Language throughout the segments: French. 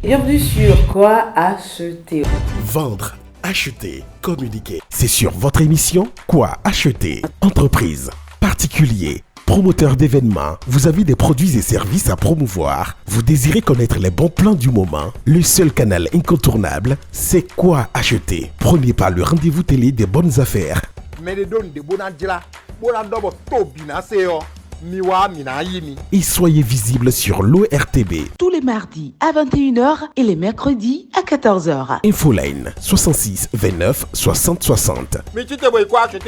Bienvenue sur Quoi acheter. Vendre, acheter, communiquer. C'est sur votre émission Quoi acheter. Entreprise, particulier, promoteur d'événements. Vous avez des produits et services à promouvoir. Vous désirez connaître les bons plans du moment. Le seul canal incontournable, c'est Quoi acheter. Prenez pas le rendez-vous télé des bonnes affaires. Et soyez visible sur l'ORTB. Tous les mardis à 21h et les mercredis à 14h. Infoline 66 29 60 60.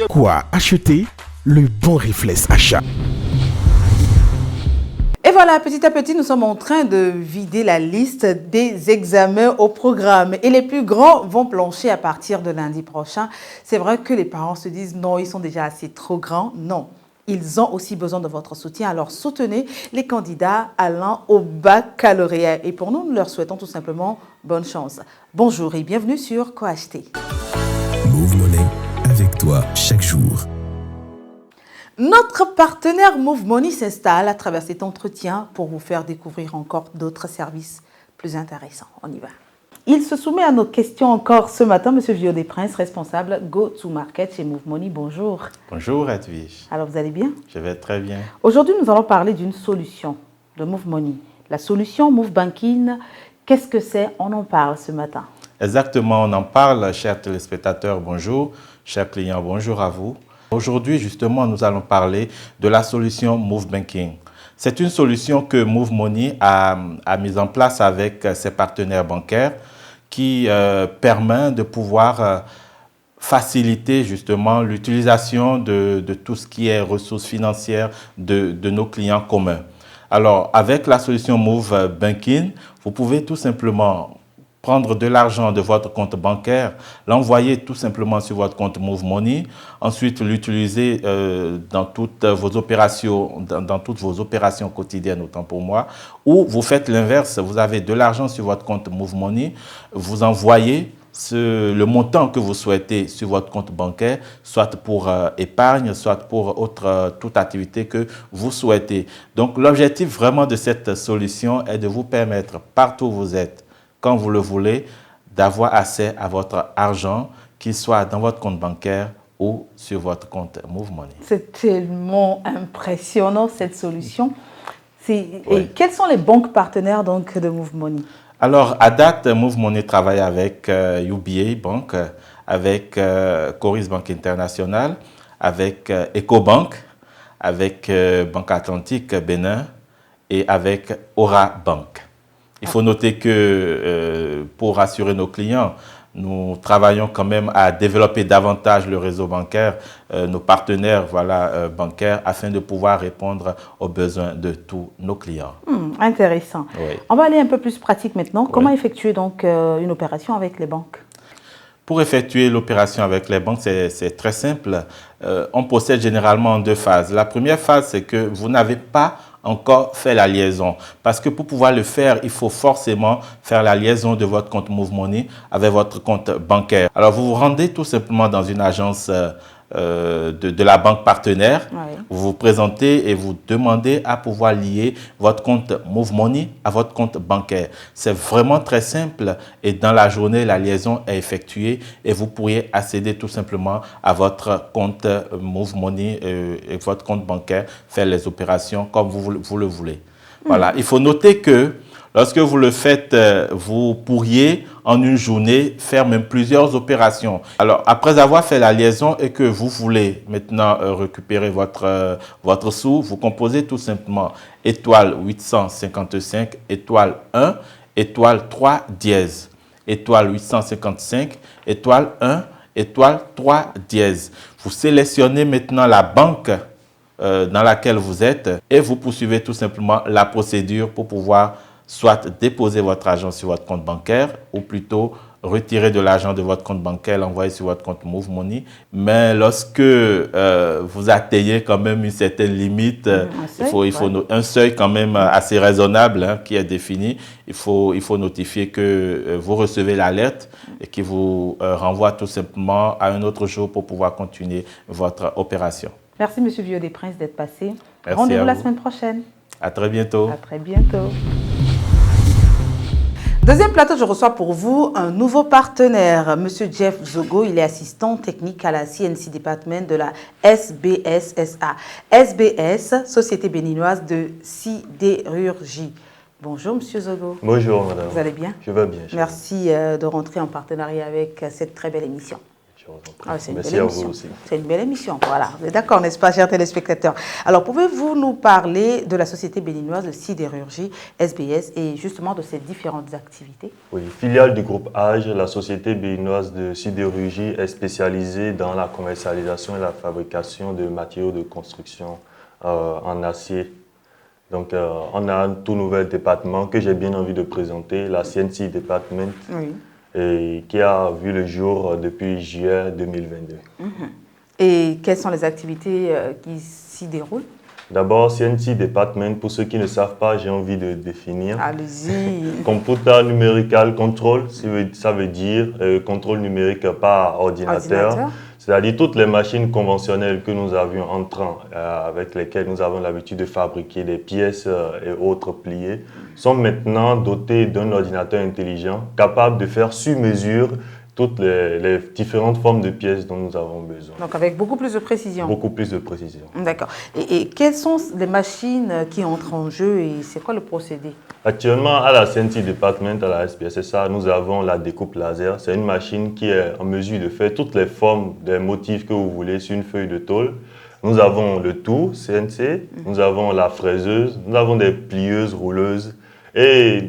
Quoi acheter? Le bon réflexe achat. Et voilà, petit à petit, nous sommes en train de vider la liste des examens au programme. Et les plus grands vont plancher à partir de lundi prochain. C'est vrai que les parents se disent non, ils sont déjà assez trop grands. Non. Ils ont aussi besoin de votre soutien. Alors soutenez les candidats allant au baccalauréat. Et pour nous, nous leur souhaitons tout simplement bonne chance. Bonjour et bienvenue sur Quoi acheter. Move Money, avec toi chaque jour. Notre partenaire Move Money s'installe à travers cet entretien pour vous faire découvrir encore d'autres services plus intéressants. On y va. Il se soumet à nos questions encore ce matin, M. Vieux des Princes, responsable Go-to-Market chez Move Money. Bonjour. Bonjour Edwige. Alors, vous allez bien? Je vais très bien. Aujourd'hui, nous allons parler d'une solution de Move Money. La solution Move Banking, qu'est-ce que c'est? On en parle ce matin. Exactement, on en parle, chers téléspectateurs, bonjour. Chers clients, bonjour à vous. Aujourd'hui, justement, nous allons parler de la solution Move Banking. C'est une solution que Move Money a mise en place avec ses partenaires bancaires qui permet de pouvoir faciliter justement l'utilisation de tout ce qui est ressources financières de nos clients communs. Alors, avec la solution Move Banking, vous pouvez tout simplement prendre de l'argent de votre compte bancaire, l'envoyer tout simplement sur votre compte Move Money, ensuite l'utiliser dans toutes vos opérations quotidiennes, autant pour moi, ou vous faites l'inverse, vous avez de l'argent sur votre compte Move Money, vous envoyez le montant que vous souhaitez sur votre compte bancaire, soit pour épargne, soit pour toute activité que vous souhaitez. Donc l'objectif vraiment de cette solution est de vous permettre, partout où vous êtes, quand vous le voulez, d'avoir accès à votre argent, qu'il soit dans votre compte bancaire ou sur votre compte Move Money. C'est tellement impressionnant cette solution. Et Oui. quelles sont les banques partenaires donc, de Move Money? Alors, à date, Move Money travaille avec UBA Bank, avec Coris Banque Internationale, avec EcoBank, avec Banque Atlantique Bénin et avec Aura Bank. Il faut noter que pour rassurer nos clients, nous travaillons quand même à développer davantage le réseau bancaire, nos partenaires bancaires, afin de pouvoir répondre aux besoins de tous nos clients. Intéressant. Oui. On va aller un peu plus pratique maintenant. Comment effectuer donc une opération avec les banques? Pour effectuer l'opération avec les banques, c'est très simple. On procède généralement en deux phases. La première phase, c'est que vous n'avez pas encore fait la liaison. Parce que pour pouvoir le faire, il faut forcément faire la liaison de votre compte Move Money avec votre compte bancaire. Alors, vous vous rendez tout simplement dans une agence de la banque partenaire. Oui. Vous vous présentez et vous demandez à pouvoir lier votre compte Move Money à votre compte bancaire. C'est vraiment très simple et dans la journée, la liaison est effectuée et vous pourriez accéder tout simplement à votre compte Move Money et votre compte bancaire, faire les opérations comme vous le voulez. Voilà. Il faut noter que lorsque vous le faites, vous pourriez en une journée faire même plusieurs opérations. Alors, après avoir fait la liaison et que vous voulez maintenant récupérer votre sou, vous composez tout simplement étoile 855, étoile 1, étoile 3 dièse, étoile 855, étoile 1, étoile 3 dièse. Vous sélectionnez maintenant la banque dans laquelle vous êtes et vous poursuivez tout simplement la procédure pour pouvoir soit déposer votre argent sur votre compte bancaire ou plutôt retirer de l'argent de votre compte bancaire, l'envoyer sur votre compte Move Money. Mais lorsque vous atteignez quand même une certaine limite, il faut un seuil quand même assez raisonnable qui est défini. Il faut notifier que vous recevez l'alerte et qui vous renvoie tout simplement à un autre jour pour pouvoir continuer votre opération. Merci, M. Vieux des Princes, d'être passé. Merci Rendez-vous à la vous. semaine prochaine. À très bientôt. À très bientôt. Deuxième plateau, je reçois pour vous un nouveau partenaire, Monsieur Jeff Zogo. Il est assistant technique à la CNC Department de la SBS SA. SBS, Société béninoise de sidérurgie. Bonjour, Monsieur Zogo. Bonjour, madame. Vous allez bien? Je vais bien. Merci de rentrer en partenariat avec cette très belle émission. Merci à vous aussi. C'est une belle émission, voilà. Vous êtes d'accord, n'est-ce pas, chers téléspectateurs? Alors, pouvez-vous nous parler de la Société béninoise de sidérurgie, SBS, et justement de ses différentes activités? Oui, filiale du groupe AGE, la Société béninoise de sidérurgie est spécialisée dans la commercialisation et la fabrication de matériaux de construction en acier. Donc, on a un tout nouvel département que j'ai bien envie de présenter, la CNC Department. Oui. Et qui a vu le jour depuis juillet 2022. Et quelles sont les activités qui s'y déroulent? D'abord, CNC Department, pour ceux qui ne savent pas, j'ai envie de définir. Allez-y. Computer Numerical Control, ça veut dire contrôle numérique par ordinateur. C'est-à-dire toutes les machines conventionnelles que nous avions entrant, avec lesquelles nous avons l'habitude de fabriquer des pièces et autres pliés, sont maintenant dotées d'un ordinateur intelligent capable de faire sur mesure toutes les différentes formes de pièces dont nous avons besoin. Donc avec beaucoup plus de précision. Beaucoup plus de précision. D'accord. Et quelles sont les machines qui entrent en jeu et c'est quoi le procédé? Actuellement, à la CNC Department, à la SPSSA, nous avons la découpe laser. C'est une machine qui est en mesure de faire toutes les formes des motifs que vous voulez sur une feuille de tôle. Nous avons le tour CNC, nous avons la fraiseuse, nous avons des plieuses, rouleuses. Et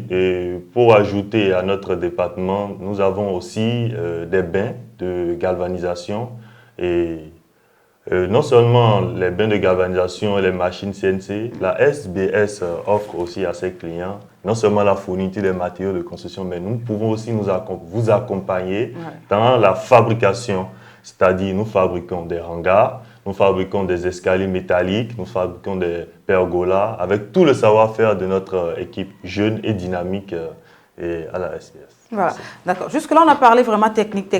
pour ajouter à notre département, nous avons aussi des bains de galvanisation. Et non seulement les bains de galvanisation et les machines CNC, la SBS offre aussi à ses clients non seulement la fourniture des matériaux de construction, mais nous pouvons aussi vous accompagner dans la fabrication. C'est-à-dire, nous fabriquons des hangars, nous fabriquons des escaliers métalliques, nous fabriquons des pergolas, avec tout le savoir-faire de notre équipe jeune et dynamique et à la SBS. Voilà, d'accord. Jusque-là, on a parlé vraiment technique.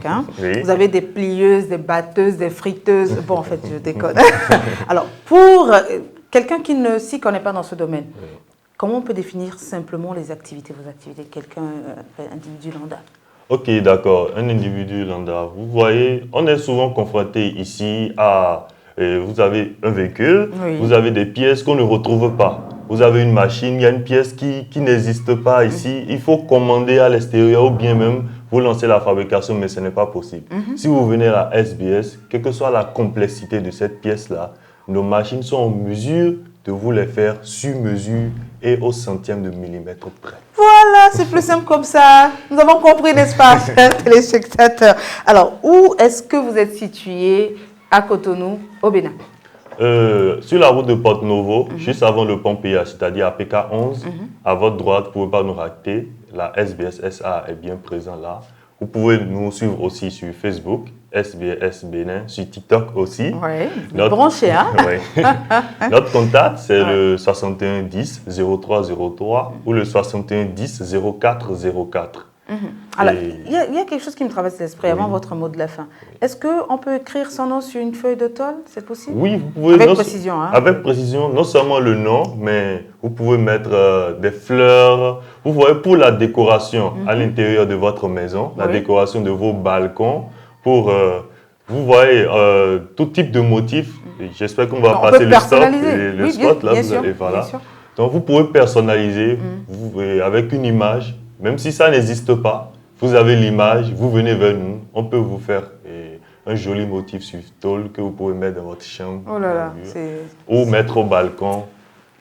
Hein? Oui. Vous avez des plieuses, des batteuses, des friteuses. Bon, en fait, je déconne. Alors, pour quelqu'un qui ne s'y connaît pas dans ce domaine, comment on peut définir simplement les activités, vos activités, quelqu'un, individu lambda? Ok, d'accord. Un individu lambda. Vous voyez, on est souvent confronté ici à... vous avez un véhicule, vous avez des pièces qu'on ne retrouve pas. Vous avez une machine, il y a une pièce qui n'existe pas ici. Il faut commander à l'extérieur ou bien même vous lancer la fabrication, mais ce n'est pas possible. Si vous venez à la SBS, quelle que soit la complexité de cette pièce-là, nos machines sont en mesure de vous les faire sur mesure et au centième de millimètre près. Voilà, c'est plus simple comme ça. Nous avons compris, n'est-ce pas, chers téléspectateurs? Alors, où est-ce que vous êtes situé à Cotonou, au Bénin? Sur la route de Porto-Novo, juste avant le pont PA, c'est-à-dire à PK11, à votre droite, vous ne pouvez pas nous rater. La SBSSA est bien présente là. Vous pouvez nous suivre aussi sur Facebook, SBS Bénin, sur TikTok aussi. Oui, branché, hein? Oui. Notre contact, c'est le 61 10 03 03 ou le 61 10 04 04. Alors, il y a quelque chose qui me traverse l'esprit avant votre mot de la fin. Est-ce qu'on peut écrire son nom sur une feuille de tôle? C'est possible? Oui, vous pouvez. Avec précision. Hein? Avec précision, non seulement le nom, mais vous pouvez mettre des fleurs. Vous voyez, pour la décoration à l'intérieur de votre maison, la décoration de vos balcons, pour, vous voyez, tout type de motifs. J'espère qu'on va passer le stop. Le spot, là, vous allez, voilà. Donc, vous pouvez personnaliser avec une image. Même si ça n'existe pas, vous avez l'image, vous venez vers nous, on peut vous faire un joli motif sur tôle que vous pouvez mettre dans votre chambre ou mettre au balcon.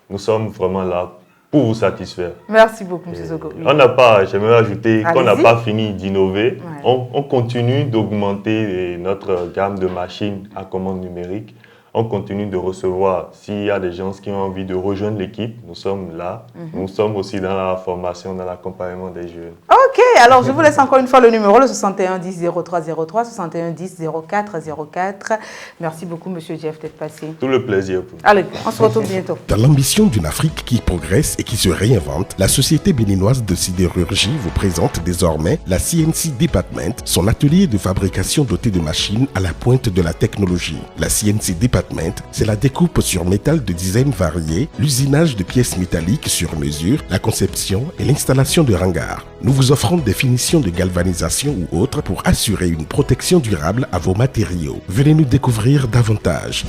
Nous sommes vraiment là pour vous satisfaire. Merci beaucoup, M. Zogo. On n'a pas, j'aimerais ajouter qu'on n'a pas fini d'innover. On continue d'augmenter notre gamme de machines à commande numérique. On continue de recevoir, s'il y a des gens qui ont envie de rejoindre l'équipe, nous sommes là. Nous sommes aussi dans la formation, dans l'accompagnement des jeunes. Ok, alors je vous laisse encore une fois le numéro, le 61 10 03 03, 61 10 04 04. Merci beaucoup, M. Jeff, d'être passé. Tout le plaisir pour vous. Allez, on se retrouve bientôt. Dans l'ambition d'une Afrique qui progresse et qui se réinvente, la Société béninoise de sidérurgie vous présente désormais la CNC Department, son atelier de fabrication doté de machines à la pointe de la technologie. La CNC Department Department, c'est la découpe sur métal de dizaines variés, l'usinage de pièces métalliques sur mesure, la conception et l'installation de hangars. Nous vous offrons des finitions de galvanisation ou autres pour assurer une protection durable à vos matériaux. Venez nous découvrir davantage.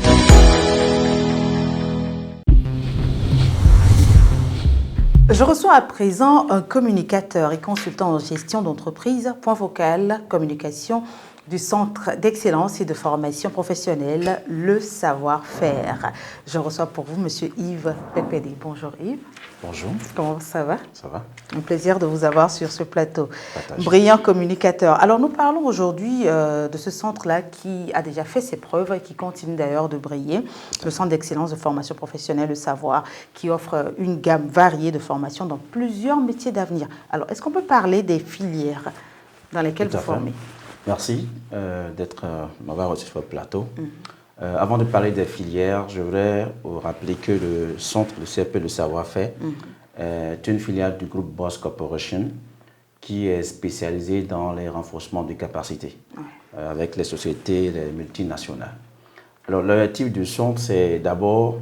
Je reçois à présent un communicateur et consultant en gestion d'entreprise, point focal, communication du Centre d'excellence et de formation professionnelle, le savoir-faire. Je reçois pour vous M. Yves Pépédé. Bonjour Yves. Bonjour. Comment ça va? Ça va. Un plaisir de vous avoir sur ce plateau. Partage. Brillant communicateur. Alors nous parlons aujourd'hui de ce centre-là qui a déjà fait ses preuves et qui continue d'ailleurs de briller. Le Centre d'excellence de formation professionnelle, le savoir, qui offre une gamme variée de formations dans plusieurs métiers d'avenir. Alors est-ce qu'on peut parler des filières dans lesquelles vous formez? Merci m'avoir reçu sur le plateau. Avant de parler des filières, je voudrais vous rappeler que le centre, le CEP, le savoir-faire, est une filiale du groupe Boss Corporation qui est spécialisée dans les renforcements de capacités avec les sociétés les multinationales. Alors, l'objectif du centre, c'est d'abord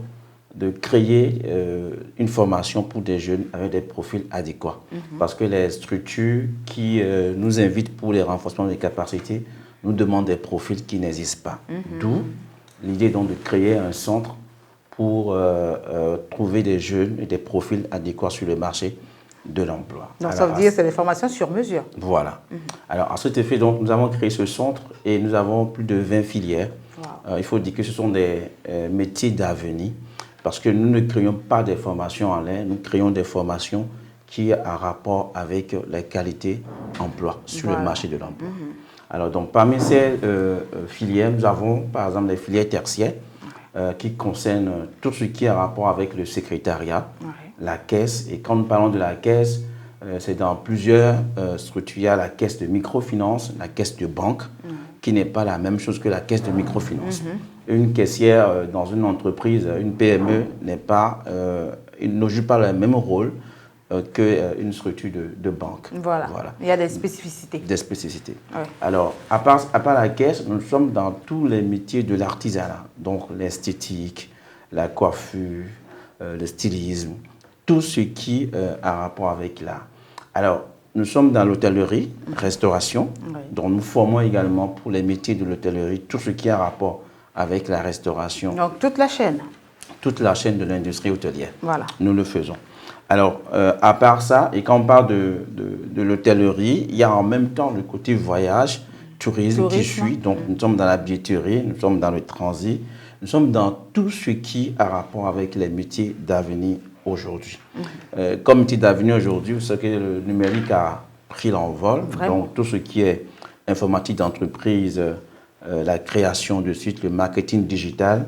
de créer une formation pour des jeunes avec des profils adéquats. Parce que les structures qui nous invitent pour les renforcements des capacités nous demandent des profils qui n'existent pas. D'où l'idée donc de créer un centre pour trouver des jeunes et des profils adéquats sur le marché de l'emploi. Donc ça veut dire que c'est des formations sur mesure. Voilà. Alors à cet effet, donc, nous avons créé ce centre et nous avons plus de 20 filières. Il faut dire que ce sont des métiers d'avenir. Parce que nous ne créons pas des formations en ligne, nous créons des formations qui ont un rapport avec les qualités emploi sur le marché de l'emploi. Alors, donc, parmi ces filières, nous avons par exemple les filières tertiaires qui concernent tout ce qui a rapport avec le secrétariat, la caisse. Et quand nous parlons de la caisse, c'est dans plusieurs structures. Il y a la caisse de microfinance, la caisse de banque, qui n'est pas la même chose que la caisse de microfinance. Une caissière dans une entreprise, une PME, ne joue pas le même rôle qu'une structure de banque. Voilà. Il y a des spécificités. Des spécificités. Oui. Alors, à part la caisse, nous sommes dans tous les métiers de l'artisanat. Donc, l'esthétique, la coiffure, le stylisme, tout ce qui a rapport avec l'art. Alors, nous sommes dans l'hôtellerie, restauration. Donc, nous formons également pour les métiers de l'hôtellerie tout ce qui a rapport avec la restauration. Donc, toute la chaîne. Toute la chaîne de l'industrie hôtelière. Voilà. Nous le faisons. Alors, à part ça, et quand on parle de l'hôtellerie, il y a en même temps le côté voyage, tourisme qui suit. Donc, nous sommes dans la billetterie, nous sommes dans le transit, nous sommes dans tout ce qui a rapport avec les métiers d'avenir aujourd'hui. Comme métier d'avenir aujourd'hui, vous savez que le numérique a pris l'envol. Donc, tout ce qui est informatique d'entreprise, la création de sites, le marketing digital,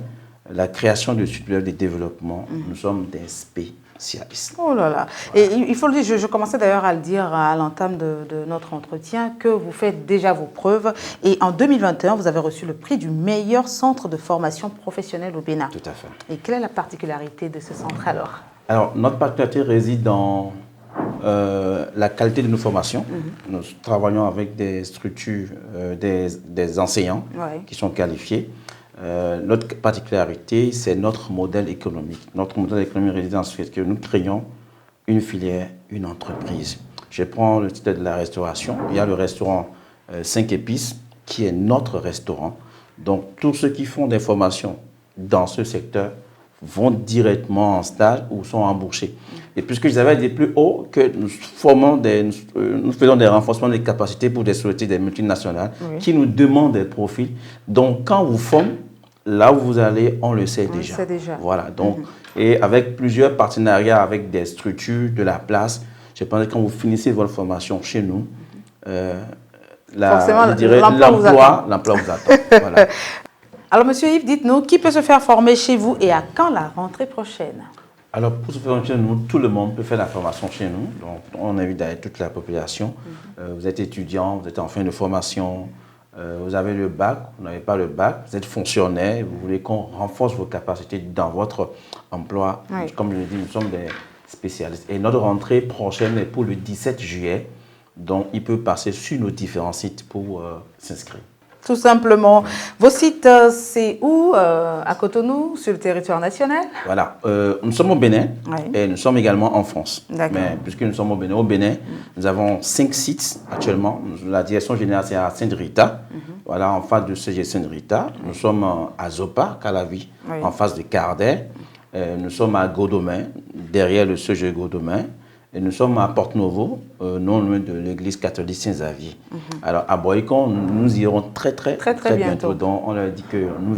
la création de sites web de développement, nous sommes des spécialistes. Oh là là. Et il faut le dire, je commençais d'ailleurs à le dire à l'entame de notre entretien, que vous faites déjà vos preuves. Et en 2021, vous avez reçu le prix du meilleur centre de formation professionnelle au Bénin. Tout à fait. Et quelle est la particularité de ce centre alors? Alors, notre particularité réside dans la qualité de nos formations. Nous travaillons avec des structures, des enseignants qui sont qualifiés. Notre particularité, c'est notre modèle économique. Notre modèle économique réside dans ce fait que nous créons une filière, une entreprise. Je prends le titre de la restauration. Il y a le restaurant 5 épices qui est notre restaurant. Donc, tous ceux qui font des formations dans ce secteur vont directement en stage ou sont embauchés. Et puisque j'avais dit plus haut que nous faisons des renforcements des capacités pour des sociétés, des multinationales qui nous demandent des profils. Donc, quand vous formez, là où vous allez, on le sait déjà. Voilà. Donc, et avec plusieurs partenariats avec des structures de la place, je pense que quand vous finissez votre formation chez nous, l'emploi vous attend. Voilà. Alors, Monsieur Yves, dites-nous, qui peut se faire former chez vous et à quand la rentrée prochaine? Alors, pour se faire former chez nous, tout le monde peut faire la formation chez nous. Donc, on invite d'ailleurs toute la population. Vous êtes étudiant, vous êtes en fin de formation, vous avez le bac, vous n'avez pas le bac, vous êtes fonctionnaire, vous voulez qu'on renforce vos capacités dans votre emploi. Comme je l'ai dit, nous sommes des spécialistes. Et notre rentrée prochaine est pour le 17 juillet. Donc, il peut passer sur nos différents sites pour s'inscrire. Tout simplement. Vos sites, c'est où? À Cotonou, sur le territoire national? Voilà. Nous sommes au Bénin et nous sommes également en France. D'accord. Mais puisque nous sommes au Bénin, nous avons 5 sites actuellement. La direction générale, c'est à Sainte-Rita. Voilà, en face de CG Sainte-Rita. Nous sommes à Zopa, Calavi, en face de Cardet. Nous sommes à Godomain, derrière le CG Godomain. Et nous sommes à Porte-Novo, non loin de l'église catholique Saint-Xavier. Alors à Boycon, nous irons très bientôt. Donc on leur dit que nous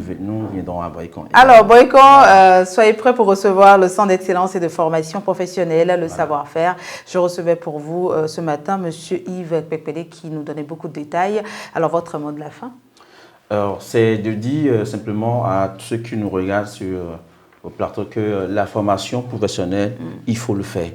viendrons à Boycon. Alors Boycon, soyez prêts pour recevoir le centre d'excellence et de formation professionnelle, le savoir-faire. Je recevais pour vous ce matin Monsieur Yves Pépélé qui nous donnait beaucoup de détails. Alors votre mot de la fin? Alors c'est de dire simplement à tous ceux qui nous regardent au plateau que la formation professionnelle, il faut le faire.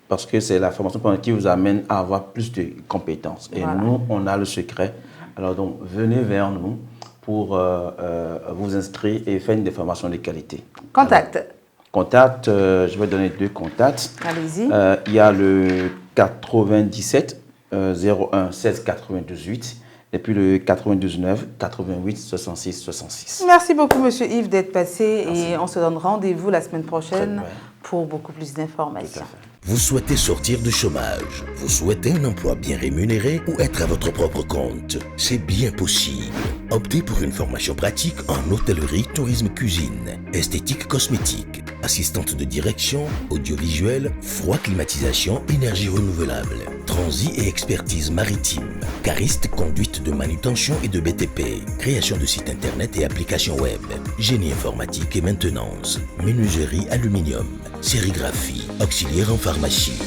Parce que c'est la formation qui vous amène à avoir plus de compétences. Et nous, on a le secret. Alors donc, venez vers nous pour vous inscrire et faire une formation de qualité. Contact, je vais donner 2 contacts. Allez-y. Il y a le 97 01 16 98 et puis le 99 88 66 66. Merci beaucoup, Monsieur Yves, d'être passé. Merci. Et on se donne rendez-vous la semaine prochaine pour beaucoup plus d'informations. Vous souhaitez sortir du chômage? Vous souhaitez un emploi bien rémunéré ou être à votre propre compte? C'est bien possible. Optez pour une formation pratique en hôtellerie, tourisme, cuisine, esthétique, cosmétique, assistante de direction, audiovisuel, froid, climatisation, énergie renouvelable, transit et expertise maritime, cariste, conduite de manutention et de BTP, création de sites internet et applications web, génie informatique et maintenance, menuiserie aluminium, sérigraphie, auxiliaire en pharmacie.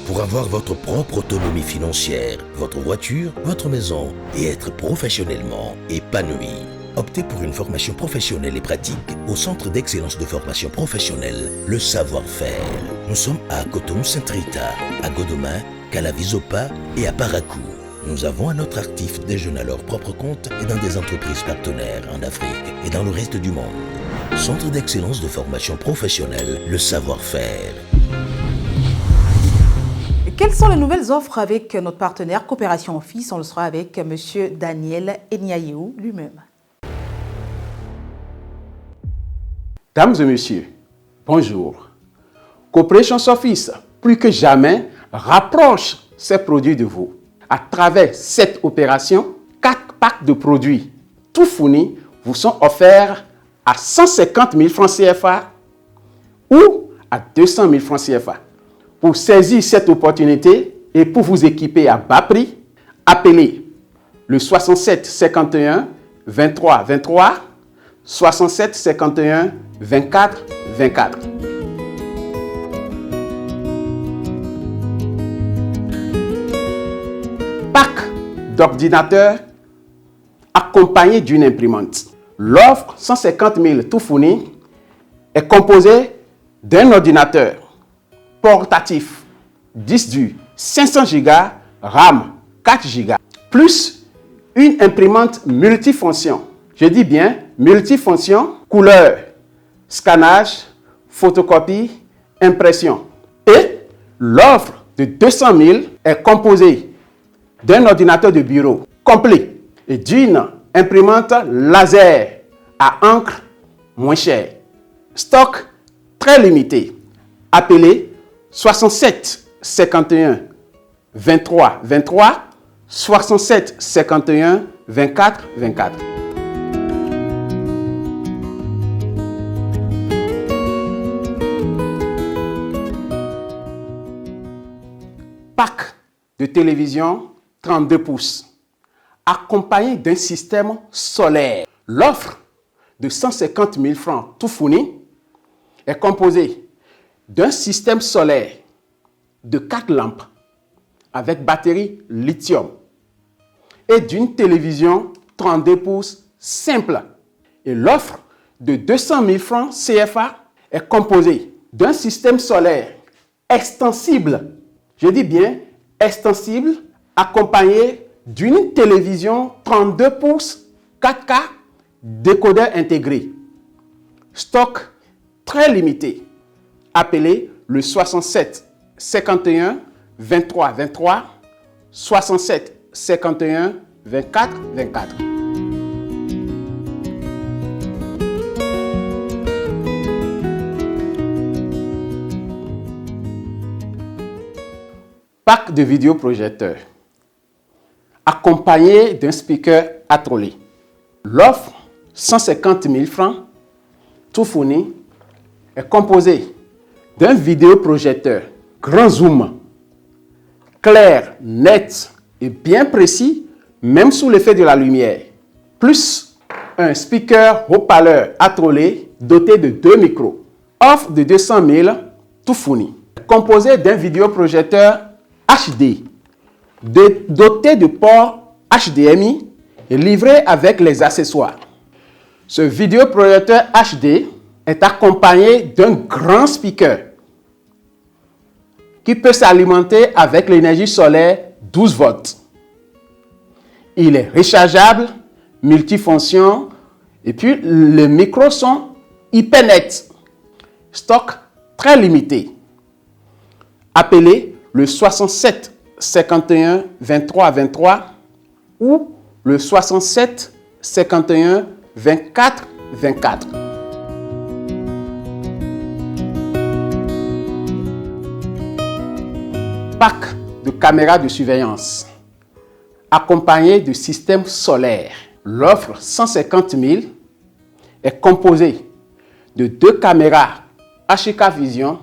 Pour avoir votre propre autonomie financière, votre voiture, votre maison et être professionnellement épanoui, optez pour une formation professionnelle et pratique au Centre d'excellence de formation professionnelle, le savoir-faire. Nous sommes à Cotonou-Sainte-Rita, à Godomain, Calavi-Zopa et à Parakou. Nous avons à notre actif des jeunes à leur propre compte et dans des entreprises partenaires en Afrique et dans le reste du monde. Centre d'excellence de formation professionnelle, le savoir-faire. Quelles sont les nouvelles offres avec notre partenaire Coopération Office? On le sera avec M. Daniel Enyayeou lui-même. Dames et messieurs, bonjour. Coopération Office, plus que jamais, rapproche ses produits de vous. À travers cette opération, 4 packs de produits tout fournis vous sont offerts à 150 000 francs CFA ou à 200 000 francs CFA. Pour saisir cette opportunité et pour vous équiper à bas prix, appelez le 67 51 23 23, 67 51 24 24. Pack d'ordinateurs accompagné d'une imprimante. L'offre 150 000 tout fourni est composée d'un ordinateur portatif 10 du 500 Go, RAM 4 Go, plus une imprimante multifonction. Je dis bien multifonction, couleur, scannage, photocopie, impression. Et l'offre de 200 000 est composée d'un ordinateur de bureau complet et d'une imprimante laser à encre moins chère. Stock très limité. Appelez 67 51 23 23, 67 51 24 24. Pack de télévision 32 pouces, accompagné d'un système solaire. L'offre de 150 000 francs tout fourni est composée d'un système solaire de 4 lampes avec batterie lithium et d'une télévision 32 pouces simple. Et l'offre de 200 000 francs CFA est composée d'un système solaire extensible, je dis bien extensible, accompagné d'une télévision 32 pouces 4K décodeur intégré. Stock très limité. Appelez le 67 51 23 23, 67 51 24 24. pack de vidéoprojecteur accompagné d'un speaker attrolé. L'offre, 150 000 francs, tout fourni, est composée d'un vidéoprojecteur grand zoom, clair, net et bien précis, même sous l'effet de la lumière, plus un speaker haut-parleur attrolé doté de 2 micros. Offre de 200 000, tout fourni. Composé d'un vidéoprojecteur HD, doté de ports HDMI et livré avec les accessoires. Ce vidéoprojecteur HD est accompagné d'un grand speaker qui peut s'alimenter avec l'énergie solaire 12 volts. Il est rechargeable, multifonction et puis les micros sont hyper nets. Stock très limité. Appelez le 67 51 23 23 ou le 67 51 24 24. Pack de caméras de surveillance accompagné de système solaire. L'offre 150 000 est composée de 2 caméras HK Vision,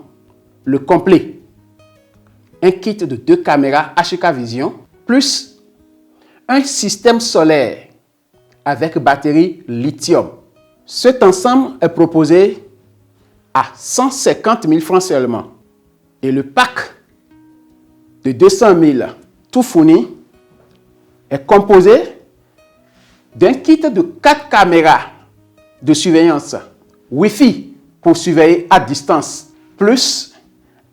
le complet. Un kit de 2 caméras HK Vision plus un système solaire avec batterie lithium. Cet ensemble est proposé à 150 000 francs seulement. Et le pack de 200 000 tout fourni est composé d'un kit de 4 caméras de surveillance Wi-Fi pour surveiller à distance, plus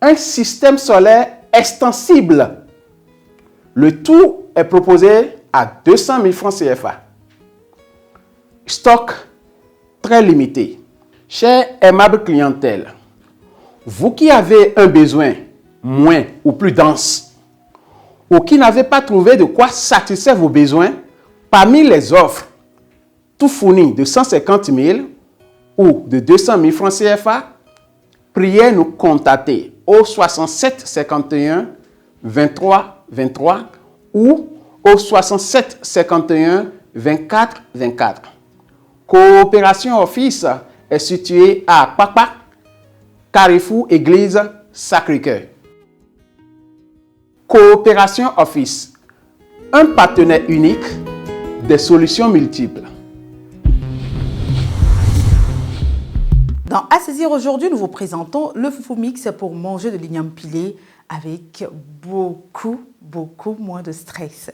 un système solaire extensible. Le tout est proposé à 200 000 francs CFA. Stock très limité. Chère aimable clientèle, vous qui avez un besoin moins ou plus dense, ou qui n'avez pas trouvé de quoi satisfaire vos besoins, parmi les offres tout fournies de 150 000 ou de 200 000 francs CFA, priez nous contacter au 67 51 23 23 ou au 67 51 24 24. Coopération Office est située à Papa, Carrefour Église Sacré-Cœur. Coopération Office, un partenaire unique des solutions multiples. Dans À saisir aujourd'hui, nous vous présentons le foufou mix pour manger de l'igname pilé avec beaucoup moins de stress.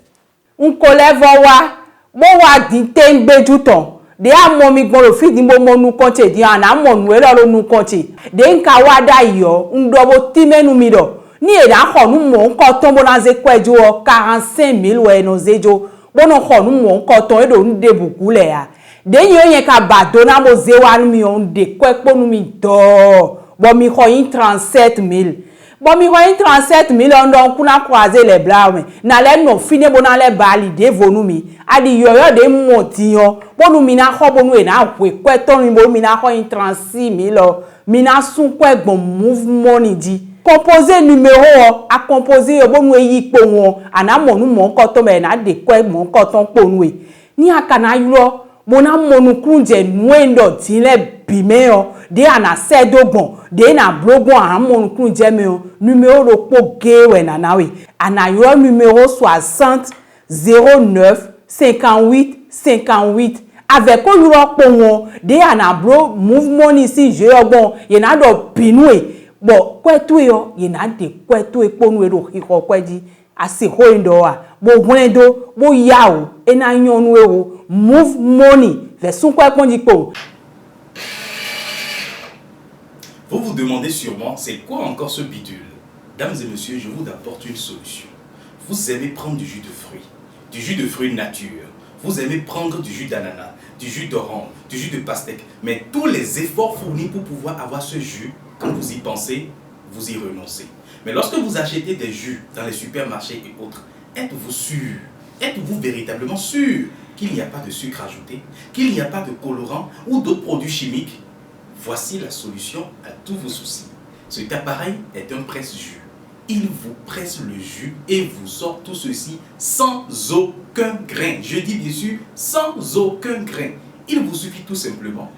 Un collègue va dinten bejuton. De a momi gbon lo fi di mo nu konte di ana mo nu ero lo nu konte. De nka wa da yo ndobo timenu mi do. Ni e da ho nu mo nko ton bo na ze kwejo 45 000 we no zejo. Bo no ho nu mo nko ton e do nde buku le ya. De yo yen ka bado na mo ze wa nu mi on de kwepo nu mi do. Bo mi ho yin 37 000. Bon mi voyin 37 000 on kuna croiser les blancs na le no fine bo na le bali de vonu mi adi yoyo de motiyon bonu mi na ho bonu e na kwe kweton mi bo mi na ho 36 000 mi na sun kwe gbon mouvement ni di composer numéro a composer bonu e yi po won ana monu mo nko to me na de kwe mo nko ton ponu e ni aka na yulo mo na monu kunje nuendo tin le bimeo de ana sedogbon de na blogon amon kun jeme numéro le po gewe na nawe ana yo numéro 60 09 58 58 avec on yo po won de ana bro mouvement ici je ogbon ye na do pinwe bo kwetu yo ye na de kwetu eponu ero hiko kweji asi ho ndo a bo gwendo bo yawo e na nyonu ewo move money version kwa kondipo. Vous vous demandez sûrement, c'est quoi encore ce bidule? Dames et messieurs, je vous apporte une solution. Vous aimez prendre du jus de fruits nature. Vous aimez prendre du jus d'ananas, du jus d'orange, du jus de pastèque. Mais tous les efforts fournis pour pouvoir avoir ce jus, quand vous y pensez, vous y renoncez. Mais lorsque vous achetez des jus dans les supermarchés et autres, êtes-vous sûr, êtes-vous véritablement sûr qu'il n'y a pas de sucre ajouté, qu'il n'y a pas de colorant ou d'autres produits chimiques? Voici la solution à tous vos soucis. Cet appareil est un presse-jus. il vous presse le jus et vous sort tout ceci sans aucun grain. Je dis bien sûr sans aucun grain. Il vous suffit tout simplement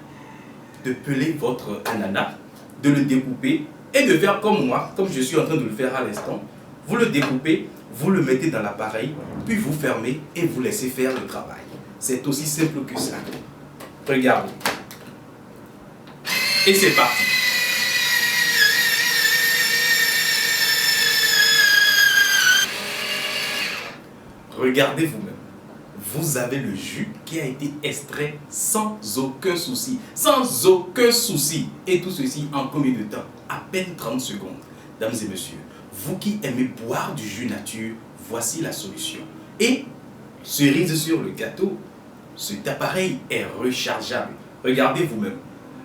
de peler votre ananas, de le découper et de faire comme moi, comme je suis en train de le faire à l'instant. Vous le découpez, vous le mettez dans l'appareil, puis vous fermez et vous laissez faire le travail. C'est aussi simple que ça. Regardez. Et c'est parti. Regardez vous-même. Vous avez le jus qui a été extrait sans aucun souci. Sans aucun souci. Et tout ceci en combien de temps? À peine 30 secondes. Dames et messieurs, vous qui aimez boire du jus nature, voici la solution. Et, cerise sur le gâteau, cet appareil est rechargeable. Regardez vous-même.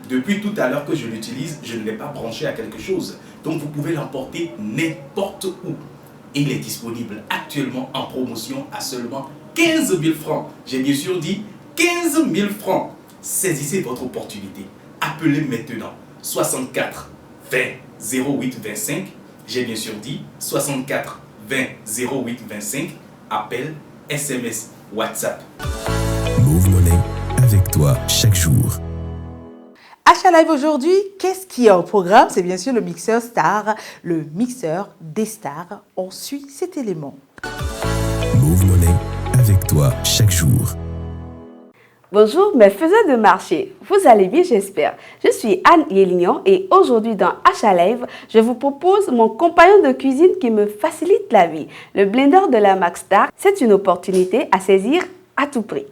Depuis tout à l'heure que je l'utilise, je ne l'ai pas branché à quelque chose. Donc vous pouvez l'emporter n'importe où. Il est disponible actuellement en promotion à seulement 15 000 francs. J'ai bien sûr dit 15 000 francs. Saisissez votre opportunité. Appelez maintenant 64 20 08 25. J'ai bien sûr dit 64 20 08 25. Appel, SMS, WhatsApp. Move Money, avec toi chaque jour. Achat Live aujourd'hui, qu'est-ce qui est au programme? C'est bien sûr le mixeur Star, le mixeur des stars. On suit cet élément. Move Money, avec toi chaque jour. Bonjour mes faiseurs de marché, vous allez bien j'espère. Je suis Anne Yelignon et aujourd'hui dans Achat Live, je vous propose mon compagnon de cuisine qui me facilite la vie. Le blender de la marque Star, c'est une opportunité à saisir à tout prix.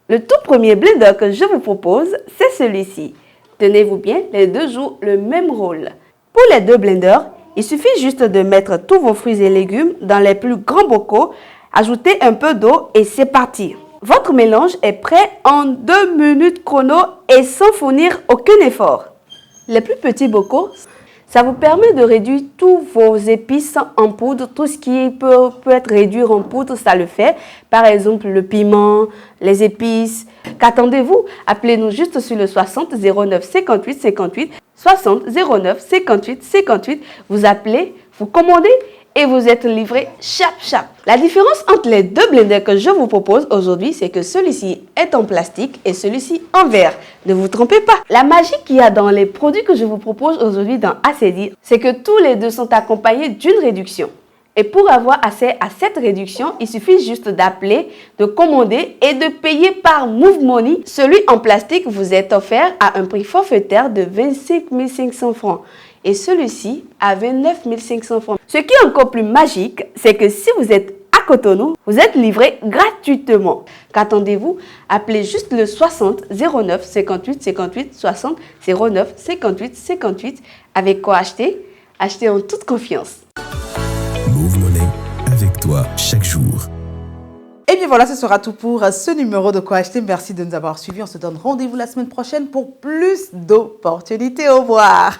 Le tout premier blender que je vous propose, c'est celui-ci. Tenez-vous bien, les deux jouent le même rôle. Pour les deux blenders, il suffit juste de mettre tous vos fruits et légumes dans les plus grands bocaux, ajouter un peu d'eau et c'est parti. Votre mélange est prêt en 2 minutes chrono et sans fournir aucun effort. Les plus petits bocaux, ça vous permet de réduire tous vos épices en poudre. Tout ce qui peut être réduit en poudre, ça le fait. Par exemple, le piment, les épices. Qu'attendez-vous? Appelez-nous juste sur le 60 09 58 58. 60 09 58 58. Vous appelez, vous commandez et vous êtes livré chap. La différence entre les deux blenders que je vous propose aujourd'hui, c'est que celui-ci est en plastique et celui-ci en verre. Ne vous trompez pas. La magie qu'il y a dans les produits que je vous propose aujourd'hui dans Acedi, c'est que tous les deux sont accompagnés d'une réduction. Et pour avoir accès à cette réduction, il suffit juste d'appeler, de commander et de payer par Move Money. Celui en plastique vous est offert à un prix forfaitaire de 25 500 francs. Et celui-ci à 29 500 francs. Ce qui est encore plus magique, c'est que si vous êtes à Cotonou, vous êtes livré gratuitement. Qu'attendez-vous? Appelez juste le 60 09 58 58 60 09 58 58. Avec quoi acheter? Achetez en toute confiance. Move Money, avec toi chaque jour. Et bien voilà, ce sera tout pour ce numéro de Quoi acheter. Merci de nous avoir suivis. On se donne rendez-vous la semaine prochaine pour plus d'opportunités. Au revoir.